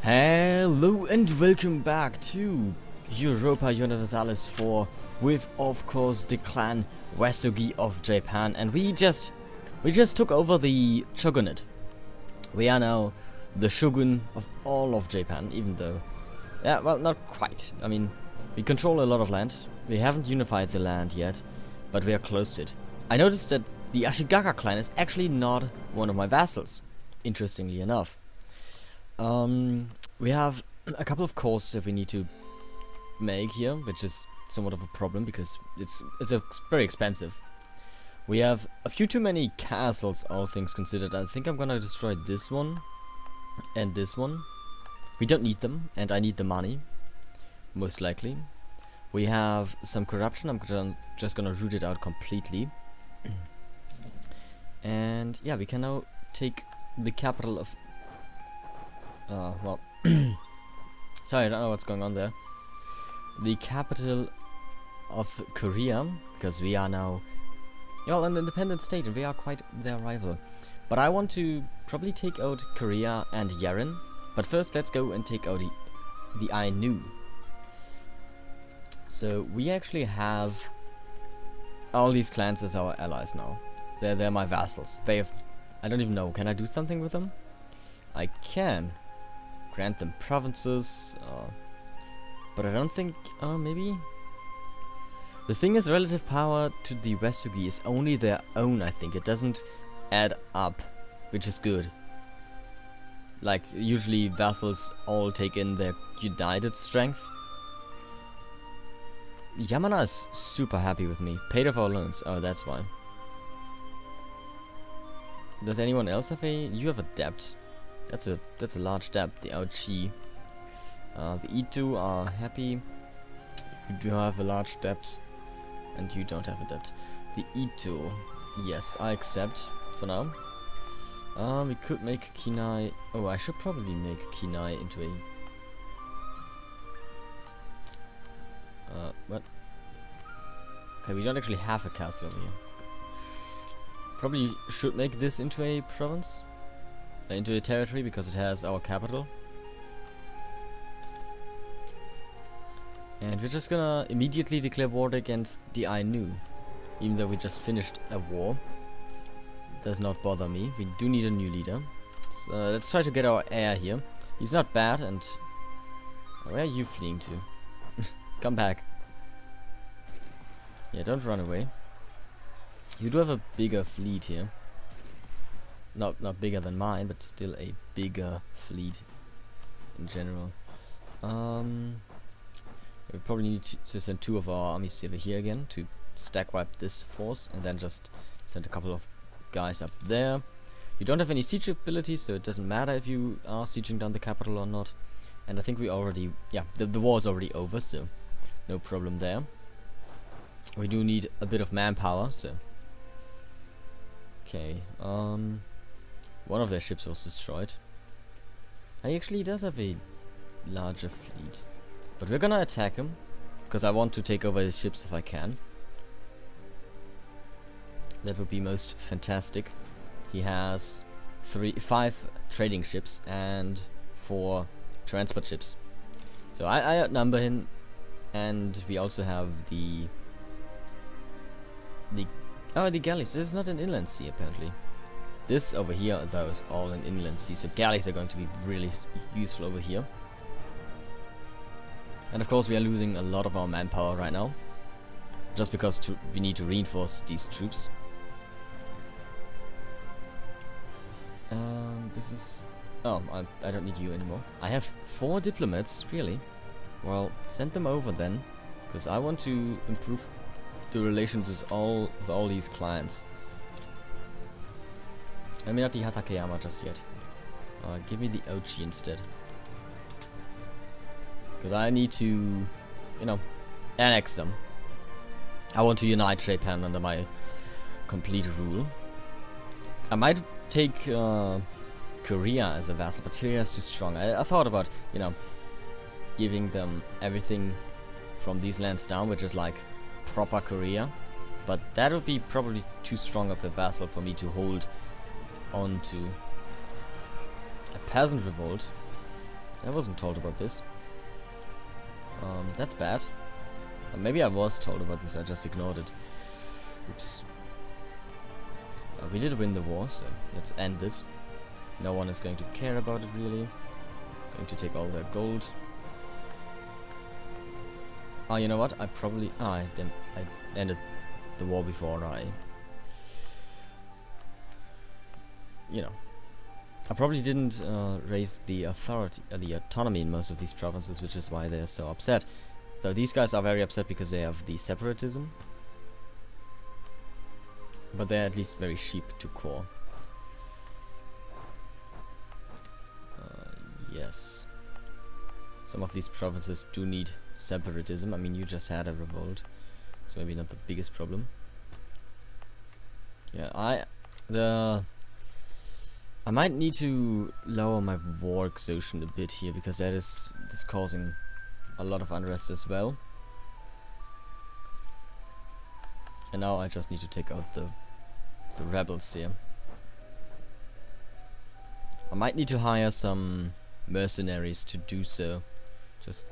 Hello and welcome back to Europa Universalis 4 with, of course, the clan Uesugi of Japan, and we just took over the shogunate. We are now the shogun of all of Japan, even though, yeah, well, not quite. I mean, we control a lot of land. We haven't unified the land yet, but we are close to it. I noticed that the Ashikaga clan is actually not one of my vassals, interestingly enough. We have a couple of cores that we need to make here, which is somewhat of a problem because it's very expensive. We have a few too many castles, all things considered. I think I'm gonna destroy this one and this one. We don't need them, and I need the money, most likely. We have some corruption. I'm just gonna root it out completely. And yeah, we can now take the capital of well, sorry, I don't know what's going on there. The capital of Korea, because we are now, well, an independent state and we are quite their rival. But I want to probably take out Korea and Yaren. But first, let's go and take out the Ainu. So we actually have all these clans as our allies now. They're my vassals. They have, I don't even know. Can I do something with them? I can. Grant them provinces, but I don't think, maybe? The thing is, relative power to the Uesugi is only their own, I think. It doesn't add up, which is good. Like, usually vassals all take in their united strength. Yamana is super happy with me. Paid off our loans. Oh, that's why. Does anyone else have a... You have a debt. That's a large debt. The Aochi, the E2 are happy. You do have a large debt, and you don't have a debt. The E2, yes, I accept for now. We could make Kinai. Oh, I should probably make Kinai into a. What? Okay, we don't actually have a castle over here. Probably should make this into a province. Into a territory because it has our capital. And we're just gonna immediately declare war against the Ainu, even though we just finished a war. Does not bother me. We do need a new leader. So let's try to get our heir here. He's not bad, and where are you fleeing to? Come back. Yeah, don't run away. You do have a bigger fleet here. Not bigger than mine, but still a bigger fleet in general. We probably need to send 2 of our armies over here again to stack wipe this force, and then just send a couple of guys up there. You don't have any siege abilities, so it doesn't matter if you are sieging down the capital or not. And I think we already, yeah, the war is already over, so no problem there. We do need a bit of manpower, so okay. One of their ships was destroyed. He actually does have a larger fleet. But we're gonna attack him, because I want to take over his ships if I can. That would be most fantastic. He has 5 trading ships and 4 transport ships. So I outnumber him, and we also have the galleys. This is not an inland sea apparently. This over here, though, is all an inland sea, so galleys are going to be really useful over here. And of course, we are losing a lot of our manpower right now, just because we need to reinforce these troops. This is... Oh, I don't need you anymore. I have 4 diplomats, really? Well, send them over then, because I want to improve the relations with all these clients. I mean, not the Hatakeyama just yet. Give me the Ochi instead. Because I need to, you know, annex them. I want to unite Japan under my complete rule. I might take Korea as a vassal, but Korea is too strong. I thought about, you know, giving them everything from these lands down, which is like proper Korea. But that would be probably too strong of a vassal for me to hold on to. A peasant revolt. I wasn't told about this. That's bad. Maybe I was told about this, I just ignored it. Oops. We did win the war, so let's end it. No one is going to care about it, really. Going to take all their gold. Oh, you know what? I probably... I ended the war before I... You know. I probably didn't raise the the autonomy in most of these provinces, which is why they're so upset. Though these guys are very upset because they have the separatism. But they're at least very cheap to core. Yes. Some of these provinces do need separatism. I mean, you just had a revolt, so maybe not the biggest problem. Yeah, I might need to lower my war exhaustion a bit here, because that's causing a lot of unrest as well. And now I just need to take out the rebels here. I might need to hire some mercenaries to do so. Just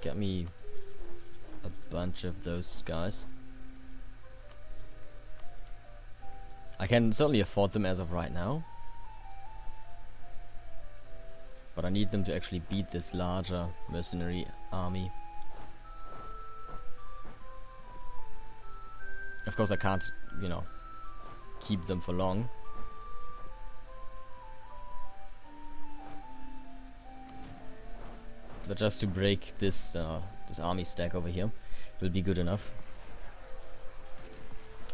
get me a bunch of those guys. I can certainly afford them as of right now. But I need them to actually beat this larger mercenary army. Of course I can't, you know, keep them for long. But just to break this this army stack over here will be good enough.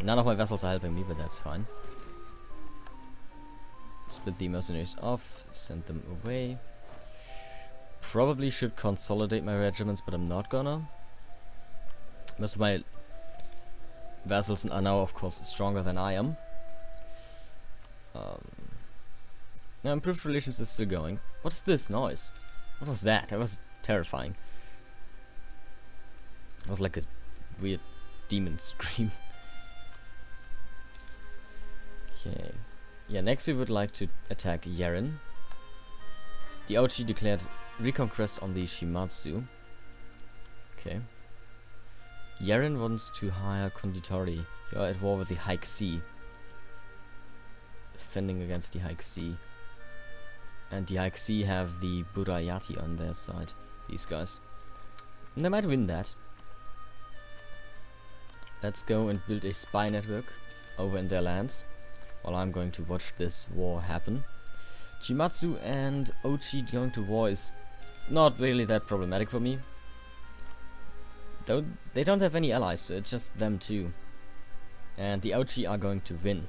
None of my vessels are helping me, but that's fine. Split the mercenaries off, send them away. Probably should consolidate my regiments, but I'm not gonna. Most of my vassals are now, of course, stronger than I am. Now, improved relations is still going. What's this noise? What was that? That was terrifying. It was like a weird demon scream. Okay. Yeah, next we would like to attack Yeren. The Ochi declared reconquest on the Shimatsu. Okay. Yeren wants to hire Konditori. You are at war with the Haixi. Defending against the Haixi. And the Haixi have the Burayati on their side. These guys. And they might win that. Let's go and build a spy network over in their lands, while I'm going to watch this war happen. Shimatsu and Ochi going to war is not really that problematic for me. Though they don't have any allies, so it's just them two. And the Ochi are going to win.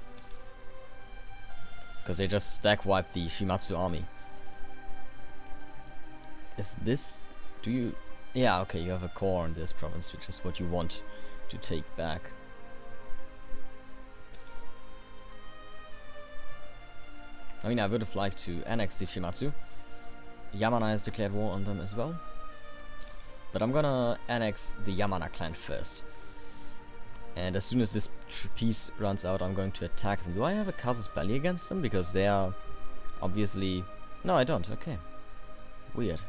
Because they just stack wipe the Shimatsu army. Is this... do you... yeah, okay, you have a core in this province, which is what you want to take back. I mean, I would have liked to annex the Shimatsu. Yamana has declared war on them as well. But I'm gonna annex the Yamana clan first. And as soon as this peace runs out, I'm going to attack them. Do I have a casus belli against them? Because they are obviously... no, I don't. Okay. Weird.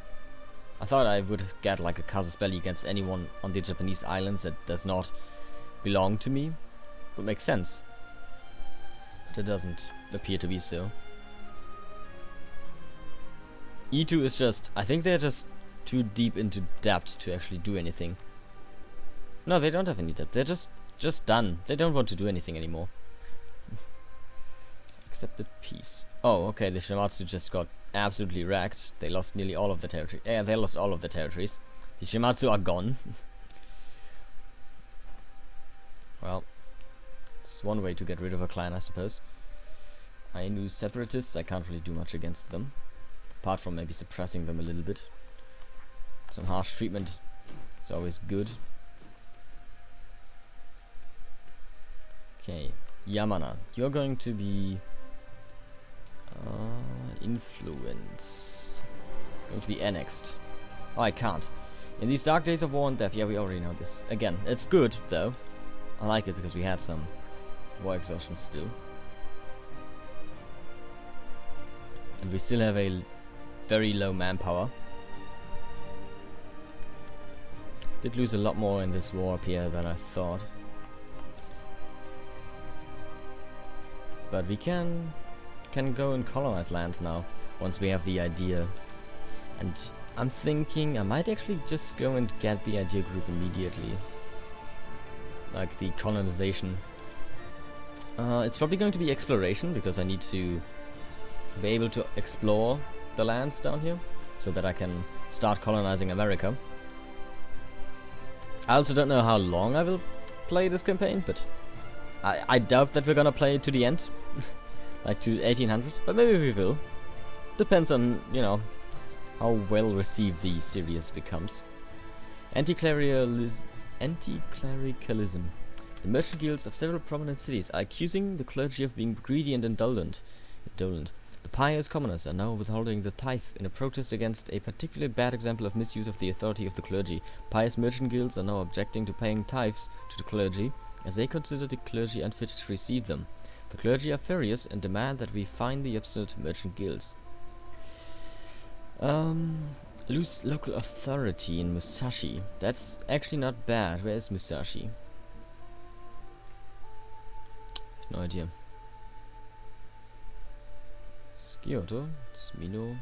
I thought I would get like a casus belli against anyone on the Japanese islands that does not belong to me. Would make sense. But it doesn't appear to be so. E2 is just... I think they're just too deep into debt to actually do anything. No, they don't have any debt. They're just done. They don't want to do anything anymore. Accepted peace. Oh, okay, the Shimatsu just got absolutely wrecked. They lost nearly all of the territory. Yeah, they lost all of the territories. The Shimatsu are gone. Well, it's one way to get rid of a clan, I suppose. Ainu separatists, I can't really do much against them. Apart from maybe suppressing them a little bit. Some harsh treatment is always good. Okay, Yamana, you're going to be influence. Going to be annexed. Oh, I can't. In these dark days of war and death, yeah, we already know this. Again, it's good though. I like it because we had some war exhaustion still. And we still have a very low manpower. Did lose a lot more in this war up here than I thought. But we can go and colonize lands now, once we have the idea. And I'm thinking I might actually just go and get the idea group immediately. Like the colonization. It's probably going to be exploration, because I need to be able to explore the lands down here, so that I can start colonizing America. I also don't know how long I will play this campaign, but I doubt that we're gonna play it to the end. Like to 1800, but maybe we will. Depends on, you know, how well received the series becomes. Anti-clericalism. The merchant guilds of several prominent cities are accusing the clergy of being greedy and indolent. The pious commoners are now withholding the tithe in a protest against a particularly bad example of misuse of the authority of the clergy. Pious merchant guilds are now objecting to paying tithes to the clergy, as they consider the clergy unfit to receive them. The clergy are furious and demand that we fine the obstinate merchant guilds. Lose local authority in Musashi. That's actually not bad. Where is Musashi? No idea. Kyoto, Mino.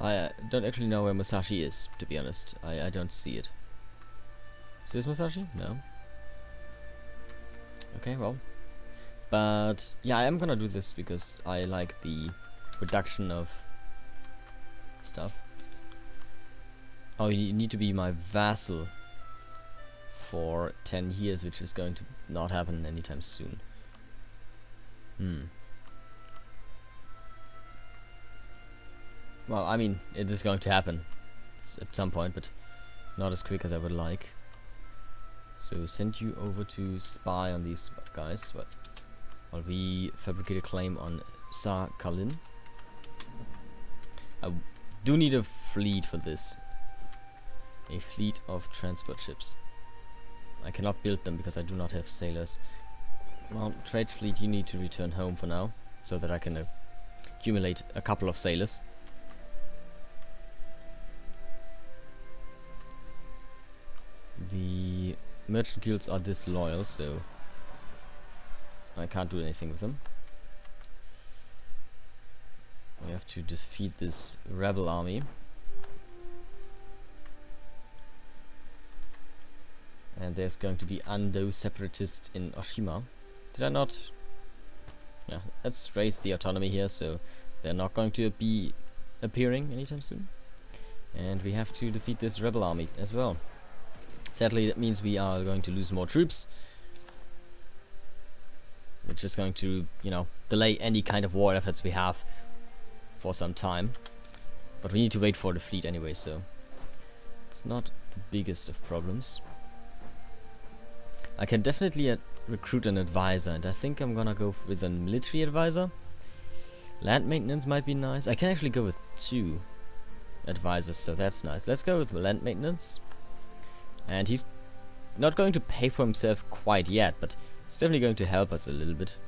I don't actually know where Musashi is, to be honest. I don't see it. Is this Musashi? No. Okay, well. But yeah, I am gonna do this because I like the reduction of stuff. Oh, you need to be my vassal for 10 years, which is going to not happen anytime soon. Well, I mean, it is going to happen at some point, but not as quick as I would like. So send you over to spy on these guys, while we fabricate a claim on Tsar Kalin. I do need a fleet for this. A fleet of transport ships. I cannot build them because I do not have sailors. Well, trade fleet, you need to return home for now, so that I can accumulate a couple of sailors. The merchant guilds are disloyal, so I can't do anything with them. We have to defeat this rebel army. And there's going to be Ando separatists in Oshima. Did I not? Yeah, let's raise the autonomy here, so they're not going to be appearing anytime soon. And we have to defeat this rebel army as well. Sadly, that means we are going to lose more troops, which is going to, you know, delay any kind of war efforts we have for some time. But we need to wait for the fleet anyway, so it's not the biggest of problems. I can definitely recruit an advisor, and I think I'm gonna go with a military advisor. Land maintenance might be nice. I can actually go with 2 advisors, so that's nice. Let's go with land maintenance. And he's not going to pay for himself quite yet, but it's definitely going to help us a little bit.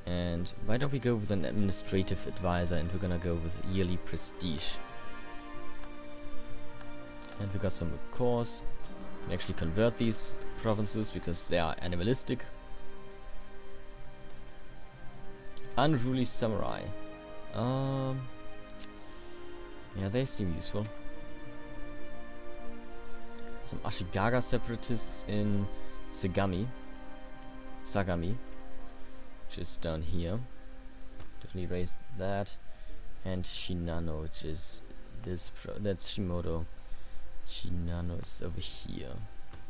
And why don't we go with an administrative advisor, and we're gonna go with yearly prestige. And we got some cores. We can actually convert these provinces because they are animalistic. Unruly samurai. Yeah, they seem useful. Some Ashikaga separatists in Sagami, which is down here. Definitely raise that. And Shinano, which is this. That's Shimoto. Shinano is over here.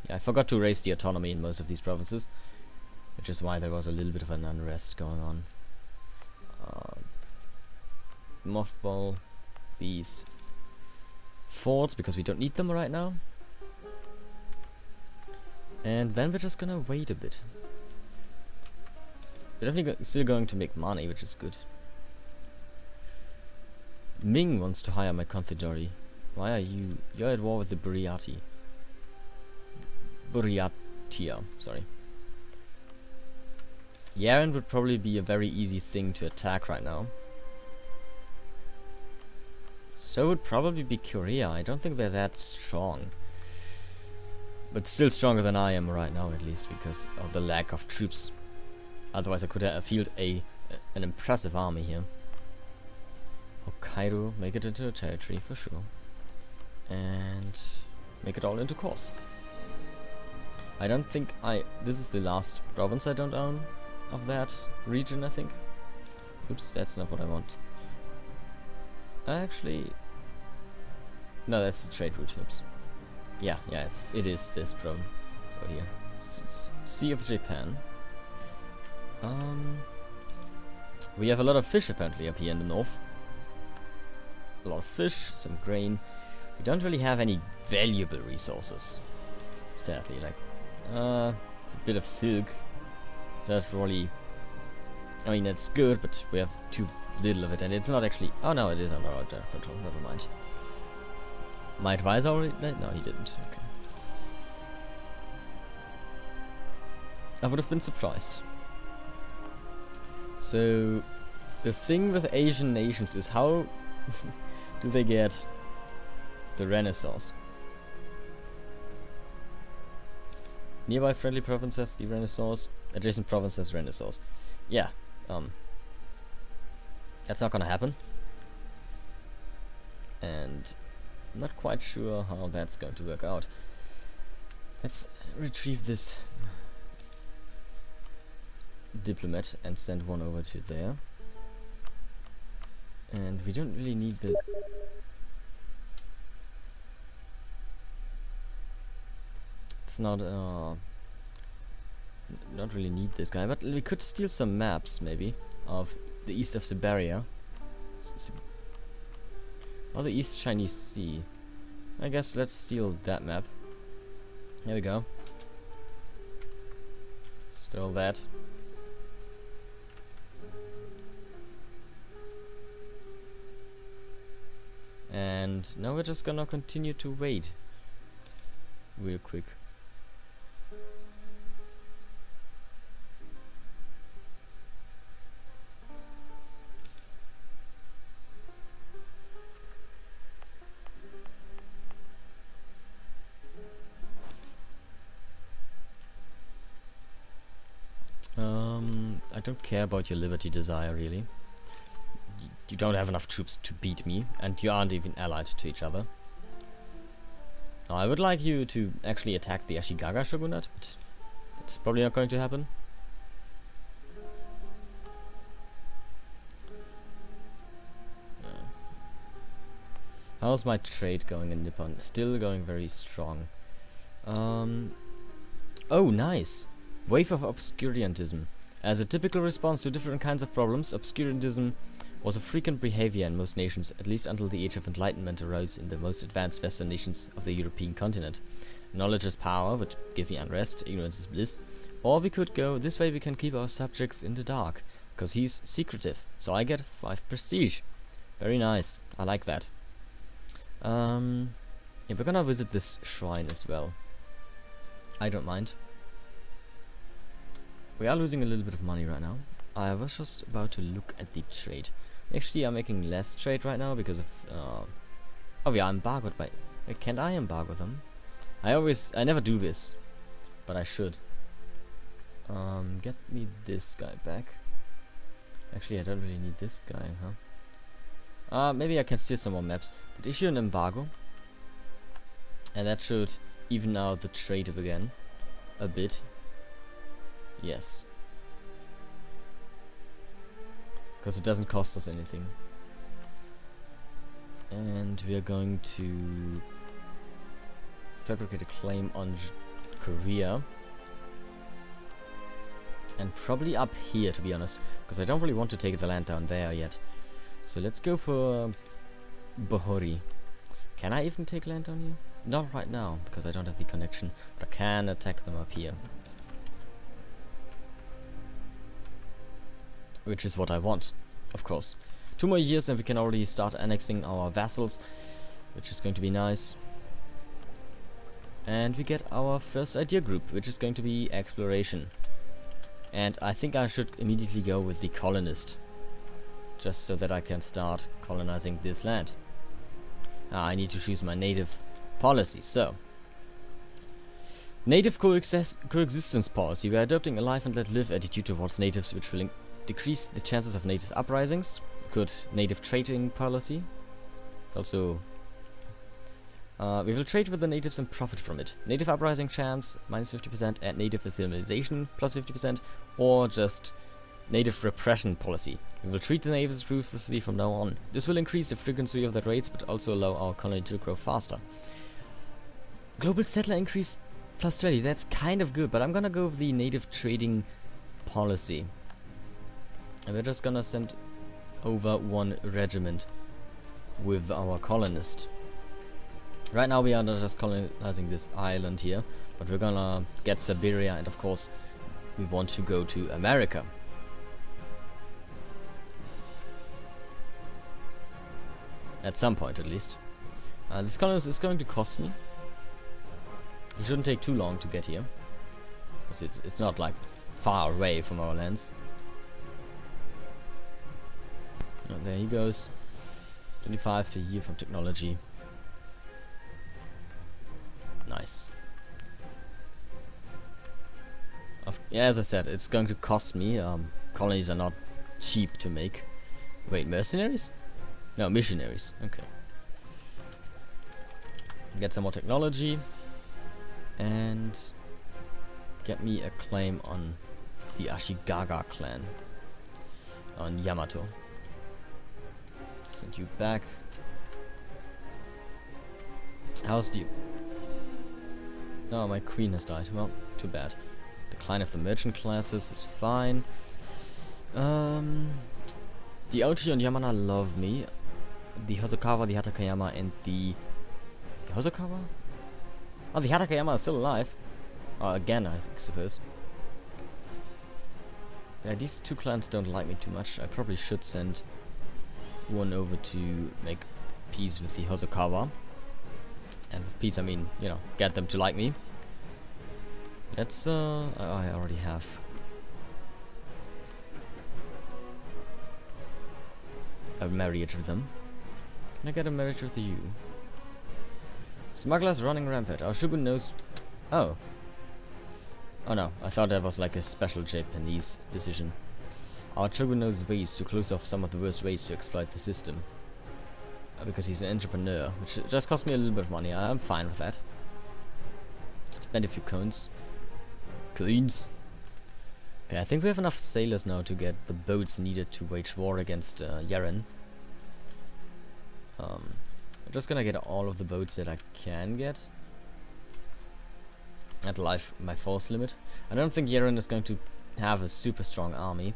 Yeah, I forgot to raise the autonomy in most of these provinces, which is why there was a little bit of an unrest going on. Mothball these forts because we don't need them right now. And then we're just gonna wait a bit. We're definitely still going to make money, which is good. Ming wants to hire my Conthidori. Why are you? You're at war with the Buryatia, sorry. Yaren would probably be a very easy thing to attack right now. So it would probably be Korea. I don't think they're that strong. But still stronger than I am right now, at least, because of the lack of troops. Otherwise I could field an impressive army here. Hokkaido, make it into a territory for sure. And make it all into course. I don't think this is the last province I don't own of that region, I think. Oops, that's not what I want. Actually, no, that's the trade route. Oops. Yeah, it is this province. So here, Sea of Japan. We have a lot of fish apparently up here in the north. A lot of fish, some grain. We don't really have any valuable resources, sadly. Like, it's a bit of silk. That's really, I mean, that's good, but we have too little of it, and it's not actually. Oh no, it is under our control. Never mind. My advisor already? No, he didn't. Okay. I would have been surprised. So, the thing with Asian nations is how do they get the Renaissance? Nearby friendly provinces, the Renaissance. Adjacent provinces, Renaissance. Yeah, that's not gonna happen. And I'm not quite sure how that's going to work out. Let's retrieve this diplomat and send one over to there. And we don't really need the... It's not really need this guy, but we could steal some maps, maybe, of the east of Siberia. Or the East Chinese Sea. I guess let's steal that map. Here we go. Stole that. And now we're just gonna continue to wait. Real quick. I don't care about your liberty desire, really. You don't have enough troops to beat me, and you aren't even allied to each other. Now, I would like you to actually attack the Ashikaga shogunate, but it's probably not going to happen. How's my trade going in Nippon? Still going very strong. Oh, nice! Wave of obscurantism. As a typical response to different kinds of problems, obscurantism was a frequent behavior in most nations, at least until the Age of Enlightenment arose in the most advanced Western nations of the European continent. Knowledge is power, would give me unrest, ignorance is bliss. Or we could go, this way we can keep our subjects in the dark, because he's secretive. So I get 5 prestige. Very nice, I like that. Yeah, we're gonna visit this shrine as well. I don't mind. We are losing a little bit of money right now. I was just about to look at the trade. Actually, I'm making less trade right now because of... oh yeah, I'm embargoed by... Wait, can't I embargo them? I never do this. But I should. Get me this guy back. Actually, I don't really need this guy, huh? Maybe I can steal some more maps. But issue an embargo. And that should even out the trade again. A bit. Yes. Because it doesn't cost us anything. And we are going to fabricate a claim on Korea. And probably up here, to be honest. Because I don't really want to take the land down there yet. So let's go for Bohori. Can I even take land down here? Not right now, because I don't have the connection. But I can attack them up here. Which is what I want, of course. 2 more years and we can already start annexing our vassals, which is going to be nice. And we get our first idea group, which is going to be exploration. And I think I should immediately go with the colonist, just so that I can start colonizing this land. I need to choose my native policy. So, native coexistence policy. We are adopting a live and let live attitude towards natives, which will decrease the chances of native uprisings. Good native trading policy. It's also we will trade with the natives and profit from it. Native uprising chance minus 50% and native assimilation plus 50%, or just native repression policy. We will treat the natives ruthlessly from now on. This will increase the frequency of their raids, but also allow our colony to grow faster. Global settler increase plus 20. That's kind of good, but I'm gonna go with the native trading policy. And we're just gonna send over one regiment with our colonist. Right now we are not just colonizing this island here, but we're gonna get Siberia, and of course we want to go to America. At some point at least. This colonist is going to cost me. It shouldn't take too long to get here, because it's not like far away from our lands. Oh, there he goes. 25 per year from technology. Nice. Yeah, as I said, it's going to cost me. Colonies are not cheap to make. Wait, mercenaries? No, missionaries. Okay. Get some more technology. And get me a claim on the Ashikaga clan. On Yamato. Send you back. How's the... Oh, my queen has died. Well, too bad. Decline of the merchant classes is fine. The Ochi and Yamana love me. The Hosokawa, the Hatakayama, and the Hosokawa? Oh, the Hatakayama is still alive. Again, I suppose. Yeah, these two clans don't like me too much. I probably should send one over to make peace with the Hosokawa. And with peace, I mean, you know, get them to like me. Let's, I already have. A marriage with them. Can I get a marriage with you? Smugglers running rampant. Our shogun knows... Oh. Oh no, I thought that was like a special Japanese decision. Our shogun knows ways to close off some of the worst ways to exploit the system. Because he's an entrepreneur, which just cost me a little bit of money. I'm fine with that. Spend a few coins. Coins. Okay, I think we have enough sailors now to get the boats needed to wage war against Yaren. I'm just gonna get all of the boats that I can get. At my force limit. I don't think Yaren is going to have a super strong army.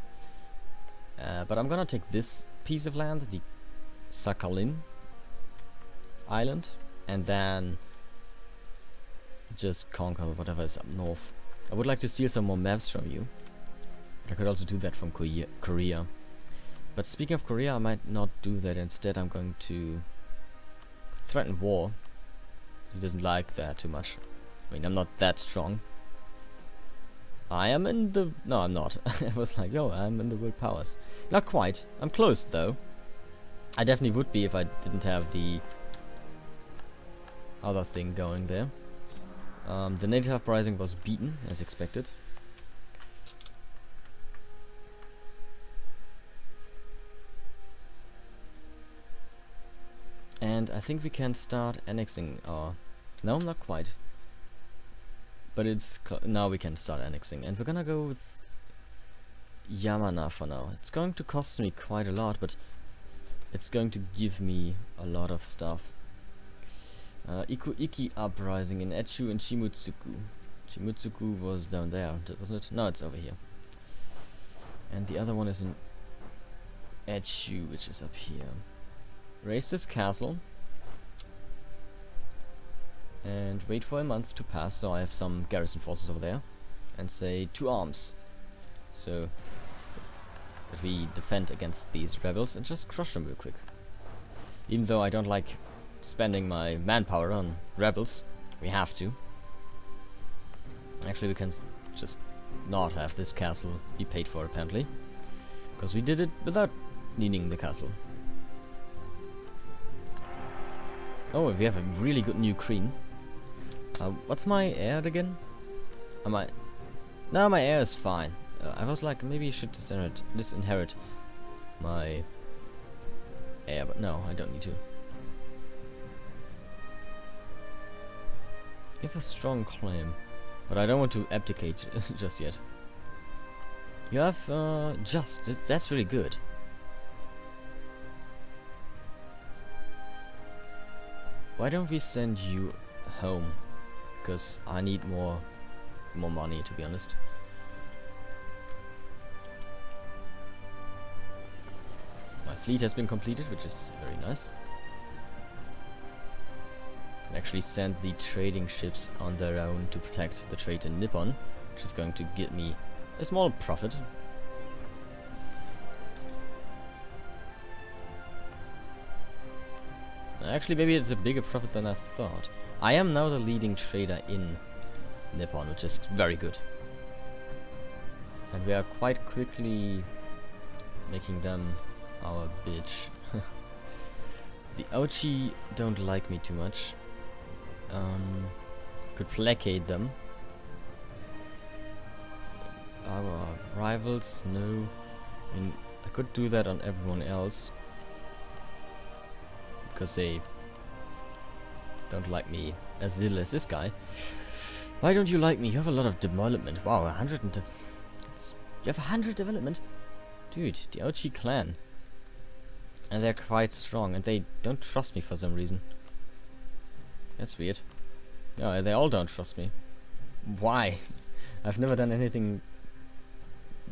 But I'm gonna take this piece of land, the Sakhalin Island, and then just conquer whatever is up north. I would like to steal some more maps from you. But I could also do that from Korea. But speaking of Korea, I might not do that. Instead, I'm going to threaten war. He doesn't like that too much. I mean, I'm not that strong. I am in the... No, I'm not. I was like, yo, I'm in the world powers. Not quite. I'm close, though. I definitely would be if I didn't have the other thing going there. The native uprising was beaten, as expected. And I think we can start annexing our... No, not quite. But it's... Now we can start annexing. And we're gonna go with Yamana for now. It's going to cost me quite a lot, but it's going to give me a lot of stuff. Ikuiki uprising in Echu and Shimutsuku. Shimutsuku was down there, wasn't it? No, it's over here. And the other one is in Echu, which is up here. Raise this castle. And wait for a month to pass, so I have some garrison forces over there. And say, to arms. So that we defend against these rebels and just crush them real quick. Even though I don't like spending my manpower on rebels, we have to. Actually, we can just not have this castle be paid for, apparently. Because we did it without needing the castle. Oh, we have a really good new queen. What's my heir again? Am I... No, my heir is fine. I was like, maybe you should disinherit my heir, but no, I don't need to. You have a strong claim, but I don't want to abdicate just yet. You have that's really good. Why don't we send you home? Because I need more money, to be honest. My fleet has been completed, which is very nice. Can actually send the trading ships on their own to protect the trade in Nippon, which is going to get me a small profit. Actually, maybe it's a bigger profit than I thought. I am now the leading trader in Nippon, which is very good. And we are quite quickly making them our bitch. The Ochi don't like me too much. Could placate them. Our rivals, no. I mean, I could do that on everyone else. Because they don't like me as little as this guy. Why don't you like me? You have a lot of development. Wow, 100 and... You have 100 development? Dude, the Ochi clan. And they're quite strong, and they don't trust me for some reason. That's weird. Yeah, they all don't trust me. Why? I've never done anything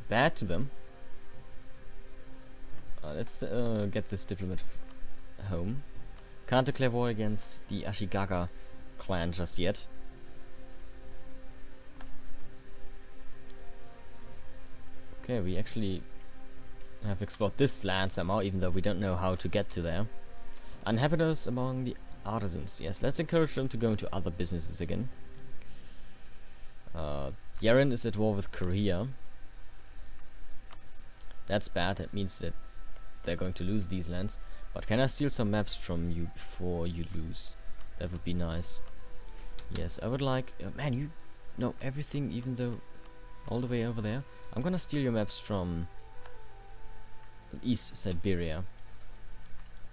bad to them. Let's get this diplomat home. Can't declare war against the Ashikaga clan just yet. Okay, we actually have explored this land somehow, even though we don't know how to get to there. Inhabitants among the artisans. Yes, let's encourage them to go into other businesses again. Yaren is at war with Korea. That's bad. That means that they're going to lose these lands. But can I steal some maps from you before you lose? That would be nice. Yes, I would like... man, you know everything, even though all the way over there. I'm gonna steal your maps from East Siberia.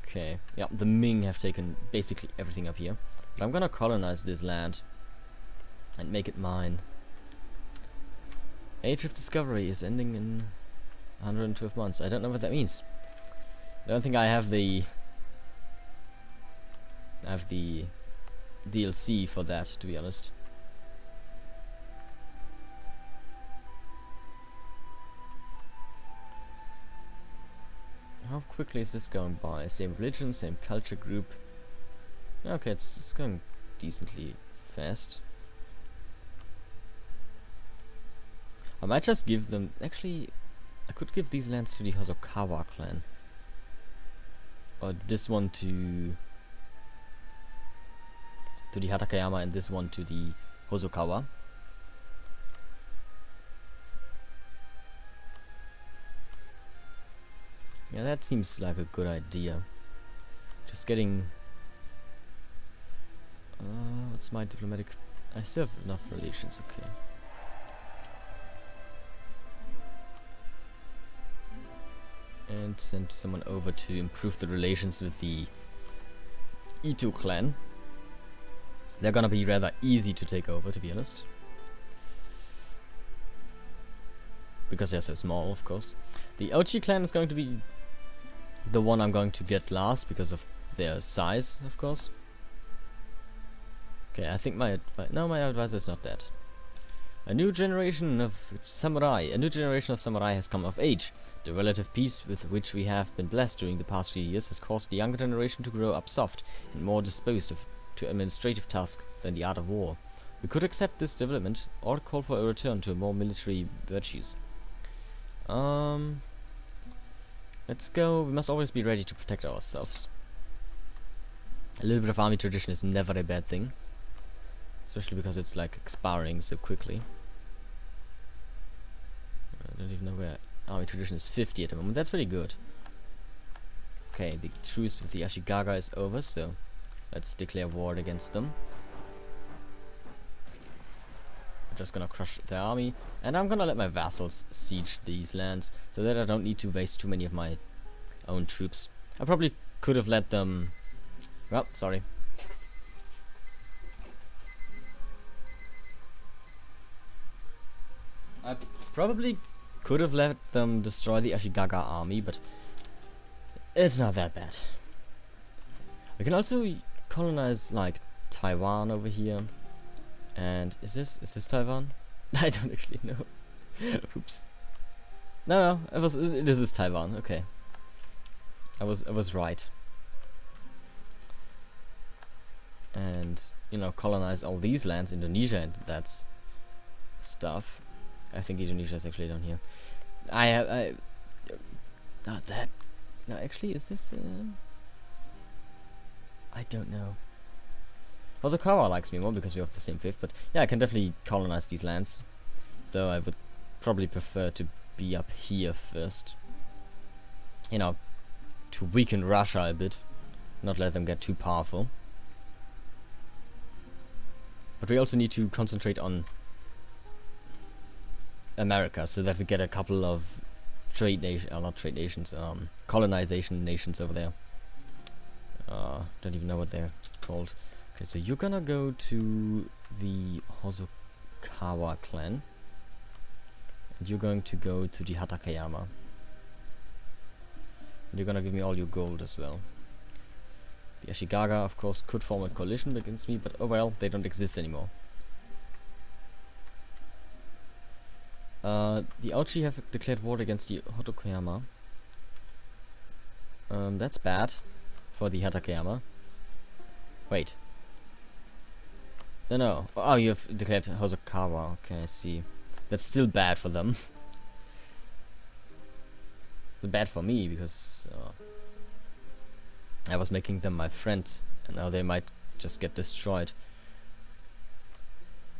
Okay, yeah, the Ming have taken basically everything up here. But I'm gonna colonize this land and make it mine. Age of Discovery is ending in 112 months. I don't know what that means. I don't think I have the DLC for that, to be honest. How quickly is this going by? Same religion, same culture group. Okay, it's going decently fast. I might just give them... Actually, I could give these lands to the Hosokawa clan. Or this one to the Hatakayama and this one to the Hosokawa. Yeah, that seems like a good idea. Just getting... what's my diplomatic... I still have enough relations, okay. And send someone over to improve the relations with the Ito clan. They're gonna be rather easy to take over, to be honest. Because they're so small, of course. The Ochi clan is going to be the one I'm going to get last because of their size, of course. Okay, I think my advisor is not dead. A new generation of samurai has come of age. The relative peace with which we have been blessed during the past few years has caused the younger generation to grow up soft and more disposed to administrative tasks than the art of war. We could accept this development or call for a return to more military virtues. Let's go. We must always be ready to protect ourselves. A little bit of army tradition is never a bad thing. Especially because it's like expiring so quickly. I don't even know where army tradition is 50 at the moment. That's pretty good. Okay, the truce with the Ashikaga is over, so Let's declare war against them. I'm just gonna crush their army, and I'm gonna let my vassals siege these lands, so that I don't need to waste too many of my own troops. I probably could have let them... Well, sorry. I probably could have let them destroy the Ashikaga army, but it's not that bad. We can also colonize like Taiwan over here. And is this Taiwan? I don't actually know. Oops. No, this is Taiwan. Okay. I was right. And you know, colonize all these lands, Indonesia and that's stuff. I think Indonesia is actually down here. Not that. No, actually, is this? I don't know. Hosokawa likes me more because we have the same fifth, but yeah, I can definitely colonize these lands. Though I would probably prefer to be up here first. You know, to weaken Russia a bit, not let them get too powerful. But we also need to concentrate on America, so that we get a couple of colonization nations over there. Don't even know what they're called. Okay, so you're gonna go to the Hosokawa clan, and you're going to go to the Hatakeyama. And you're gonna give me all your gold as well. The Ashikaga, of course, could form a coalition against me, but oh well, they don't exist anymore. The Aochi have declared war against the Hatakeyama. That's bad for the Hatakeyama. Wait. No. Oh, you have declared Hosokawa. Okay, I see. That's still bad for them. But bad for me because I was making them my friends, and now they might just get destroyed.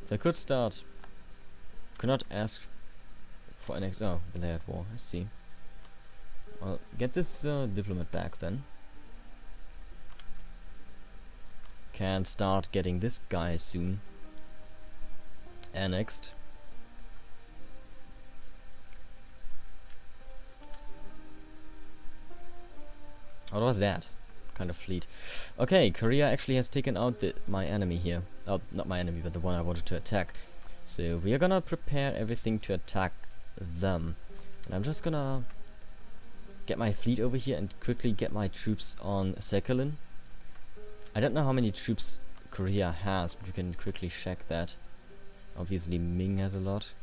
They could start. Could not ask for an oh, when they're at war. I see. Well, get this diplomat back then. Can start getting this guy soon annexed. What was that? Kind of fleet. Okay, Korea actually has taken out my enemy here. Oh, not my enemy, but the one I wanted to attack. So we are gonna prepare everything to attack them. And I'm just gonna get my fleet over here and quickly get my troops on Sakhalin. I don't know how many troops Korea has, but we can quickly check that. Obviously Ming has a lot.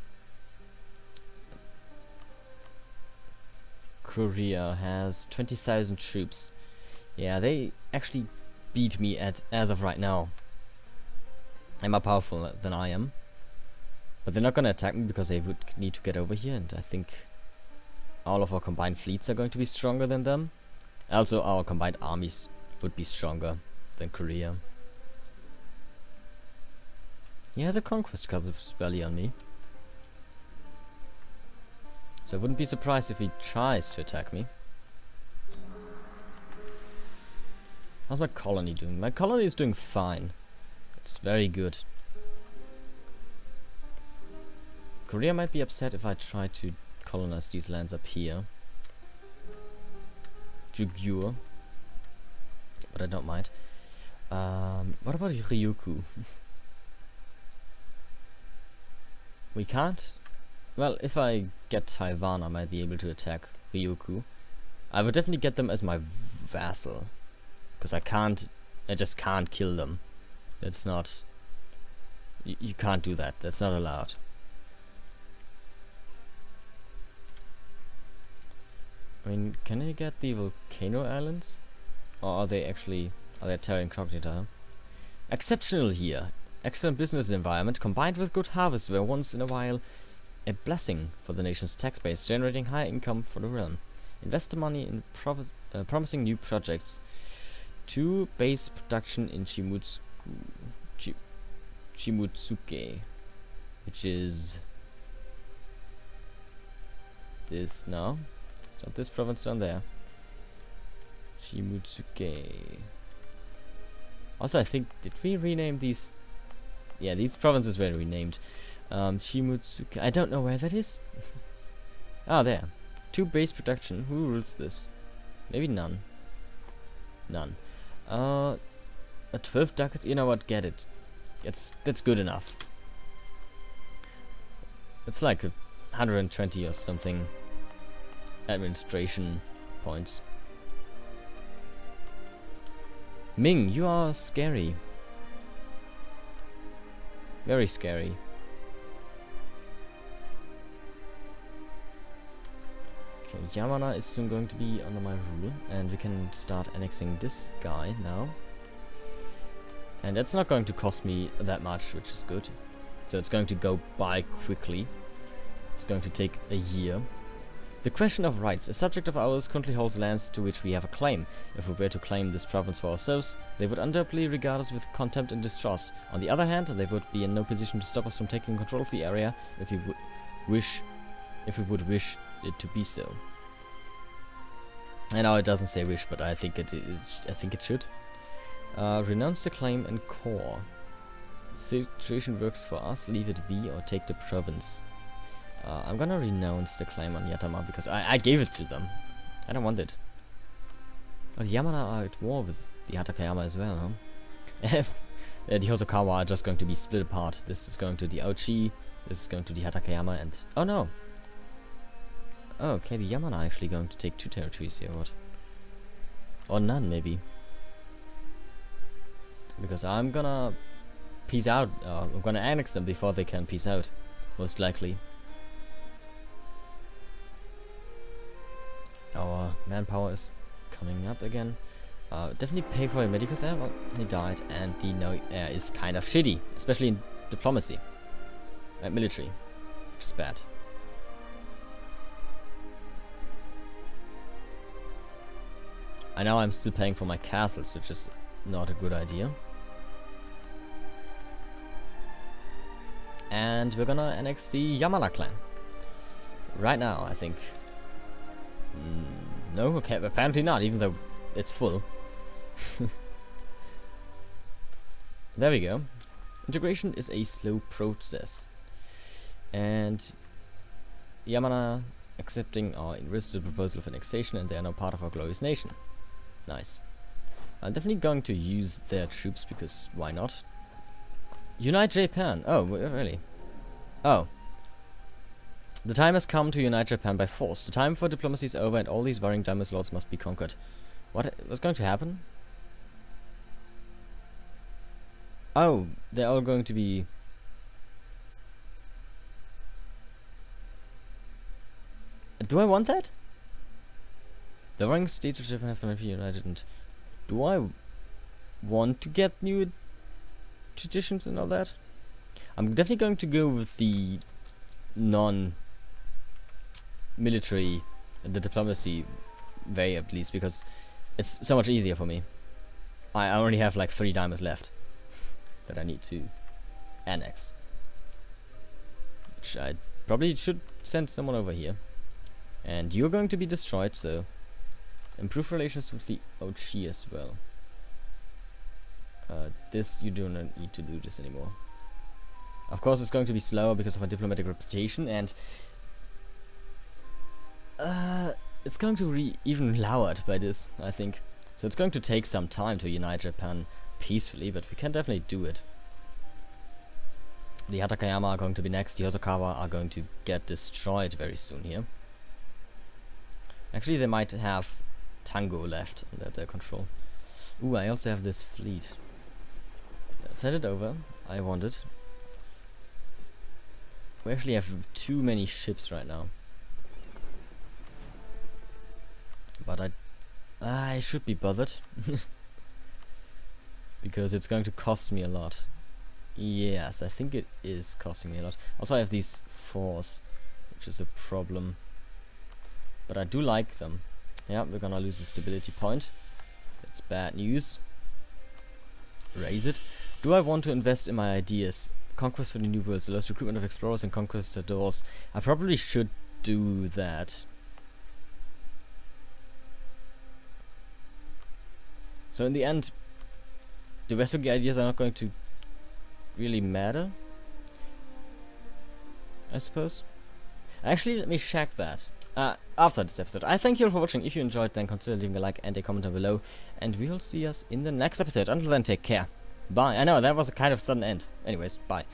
Korea has 20,000 troops. Yeah, they actually beat me as of right now. I'm more powerful than I am. But they're not gonna attack me because they would need to get over here, and I think all of our combined fleets are going to be stronger than them. Also, our combined armies would be stronger than Korea. He has a conquest casus belli on me. So I wouldn't be surprised if he tries to attack me. How's my colony doing? My colony is doing fine. It's very good. Korea might be upset if I try to colonize these lands up here. Jugyur. But I don't mind. What about Ryukyu? We can't? Well, if I get Taiwan, I might be able to attack Ryukyu. I would definitely get them as my vassal. Because I just can't kill them. That's not... You can't do that. That's not allowed. I mean, can I get the volcano islands? Or are they actually... Are they terra incognita? Exceptional here. Excellent business environment combined with good harvests were once in a while a blessing for the nation's tax base, generating high income for the realm. Invest the money in promising new projects. 2 base production in Shimotsuke, which is this now. So this province down there. Shimotsuke. Also, I think, did we rename these? Yeah, these provinces were renamed. Shimotsuka. I don't know where that is. Ah, there. 2 base production. Who rules this? Maybe none. None. A 12 ducats. You know what? Get it. That's good enough. It's like 120 or something administration points. Ming, you are scary. Very scary. Okay, Yamana is soon going to be under my rule, and we can start annexing this guy now. And that's not going to cost me that much, which is good. So it's going to go by quickly. It's going to take a year. The question of rights. A subject of ours currently holds lands to which we have a claim. If we were to claim this province for ourselves, they would undoubtedly regard us with contempt and distrust. On the other hand, they would be in no position to stop us from taking control of the area if we would wish it to be so. I know it doesn't say wish, but I think it should. Renounce the claim and core. Situation works for us. Leave it be or take the province. I'm gonna renounce the claim on Yatama because I gave it to them. I don't want it. Oh, the Yamana are at war with the Hatakayama as well, huh? The Hosokawa are just going to be split apart. This is going to the Ochi, this is going to the Hatakayama, and... Oh no! Oh, okay, the Yamana are actually going to take 2 territories here, what? Or none, maybe. Because I'm gonna peace out. I'm gonna annex them before they can peace out, most likely. Our manpower is coming up again. Definitely pay for a medicus air. Well, he died, and the no air is kind of shitty, especially in diplomacy and military, which is bad. I know I'm still paying for my castles, which is not a good idea. And we're gonna annex the Yamana clan right now, I think. No, okay, apparently not, even though it's full. There we go. Integration is a slow process. And Yamana accepting our irresistible proposal of annexation, and they are now part of our glorious nation. Nice. I'm definitely going to use their troops because why not? Unite Japan. Oh, really? Oh. The time has come to unite Japan by force. The time for diplomacy is over and all these warring Daimyo lords must be conquered. What's going to happen? Oh, they're all going to be... Do I want that? The warring states of Japan have been reunited, and do I want to get new traditions and all that? I'm definitely going to go with the non-military, the diplomacy way at least, because it's so much easier for me. I only have like 3 diamonds left that I need to annex, which I probably should send someone over here. And you're going to be destroyed, so improve relations with the Ochi as well. This, you do not need to do this anymore. Of course, it's going to be slower because of my diplomatic reputation, and it's going to be even lowered by this, I think. So it's going to take some time to unite Japan peacefully, but we can definitely do it. The Hatakayama are going to be next. The Hosokawa are going to get destroyed very soon here. Actually, they might have Tango left under their control. Ooh, I also have this fleet. Send it over. I want it. We actually have too many ships right now. But I should be bothered. Because it's going to cost me a lot. Yes, I think it is costing me a lot. Also, I have these 4s, which is a problem. But I do like them. Yeah, we're gonna lose a stability point. That's bad news. Raise it. Do I want to invest in my ideas? Conquest for the New World, allows recruitment of explorers and conquistadors. I probably should do that. So in the end, the Uesugi ideas are not going to really matter, I suppose. Actually, let me check that after this episode. I thank you all for watching. If you enjoyed, then consider leaving a like and a comment down below. And we will see us in the next episode. Until then, take care. Bye. I know, that was a kind of sudden end. Anyways, bye.